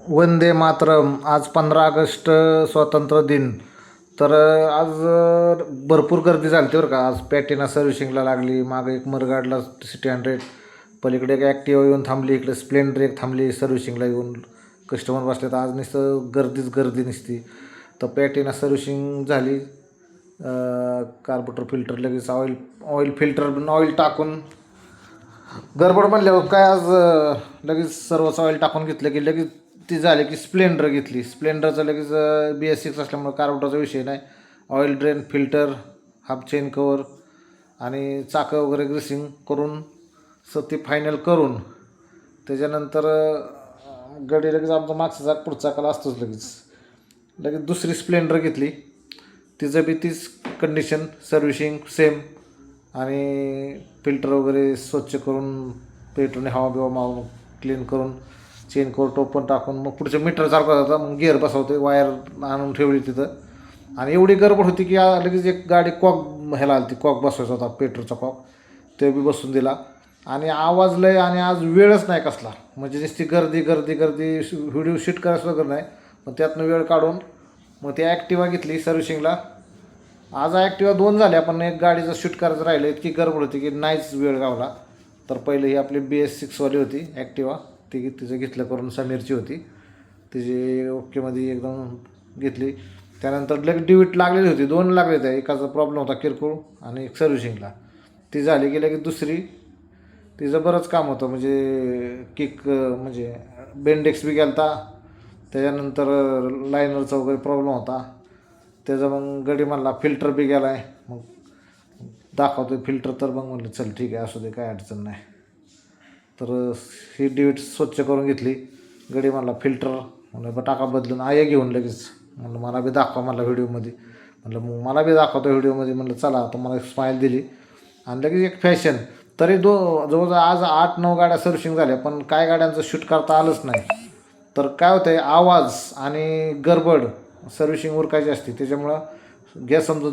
वंदे मातरम. आज 15 ऑगस्ट स्वातंत्र्य दिन. तर आज भरपूर गर्दी झाली होती बरं का. आज पॅटिना सर्व्हिसिंगला लागली, मागे एक मरगाडला सिटी 100, पलीकडे एक ॲक्टिवा येऊन थांबली, इकडे स्प्लेंडर एक थांबली सर्व्हिसिंगला येऊन. कस्टमर बसले तर आज नुसतं गर्दीच गर्दी नसती. तर पॅटिना सर्व्हिसिंग झाली, कार्बोरेटर फिल्टर लगेच ऑइल फिल्टर ऑइल टाकून गडबड म्हणल्यावर काय आज लगेच सर्वच ऑइल टाकून घेतलं की लगेच ती झाली की स्प्लेंडर घेतली. स्प्लेंडरचं लगेच BS6 असल्यामुळे कार्बोरेटरचा विषय नाही. Oil drain, filter, half chain cover आणि चाकं वगैरे ग्रीसिंग करून ती फायनल करून त्याच्यानंतर गाडी लगेच आमचा मागचा चाक पुढचा चाकाला असतोच लगेच दुसरी स्प्लेंडर घेतली. तिचं बी तीच कंडिशन, सर्व्हिसिंग सेम आणि फिल्टर वगैरे स्वच्छ करून पेट्रोलने हवा बिवा मारून क्लीन करून चेन कवर टोपण टाकून मग पुढचं मीटर सारखं होता. मग गिअर बसवते, वायर आणून ठेवली तिथं. आणि एवढी गडबड होती की लगेच एक गाडी कॉक ह्याला आली, ती कॉक बसवायचा होता, पेट्रोलचा कॉक, ते बी बसून दिला. आणि आवाज लय आणि आज वेळच नाही कसला, म्हणजे नुसती गर्दी गर्दी गर्दी. व्हिडिओ शूट करायचं वगैरे नाही, मग त्यातनं वेळ काढून मग ती ॲक्टिवा घेतली सर्व्हिसिंगला. आज ॲक्टिवा 2 झाल्या, पण एक गाडीचं शूट करायचं राहिलं. इतकी गडबड होती की नाहीच वेळ गावला. तर पहिले ही आपली BS6वाली होती ॲक्टिवा, तिचं घेतलं करून. समीरची होती, तिची ओकेमध्ये एकदम घेतली. त्यानंतर लगेच डिवीट लागलेली होती, 2 लागले होते. एकाचा प्रॉब्लेम होता किरकोळ आणि एक सर्व्हिसिंगला. ती झाली की लगेच दुसरी, तिचं बरंच काम होतं. म्हणजे किक म्हणजे बेंडेक्स बी गेलता. त्याच्यानंतर लायनरचा वगैरे प्रॉब्लेम होता. त्याचा मग गडी म्हणला फिल्टर बी गेला आहे. मग दाखवतो फिल्टर, तर मग म्हणलं चल ठीक आहे, असू दे, काय अडचण नाही. तर ही डिवीट स्वच्छ करून घेतली. गडी म्हणला फिल्टर, म्हणलं टाका बदलून. आया घेऊन लगेच म्हणलं मला बी दाखवा म्हणलं व्हिडिओमध्ये. म्हणलं मग मला बी दाखवतो व्हिडिओमध्ये. म्हणलं चला, तर मला एक स्माईल दिली आणि लगेच एक फॅशन. तरी जवळजवळ आज 8-9 गाड्या सर्व्हिसिंग झाल्या, पण काय गाड्यांचं शूट करता आलंच नाही. तर काय होतं आहे, आवाज आणि गडबड सर्व्हिसिंग उरकायची असते, त्याच्यामुळं घ्या समजून.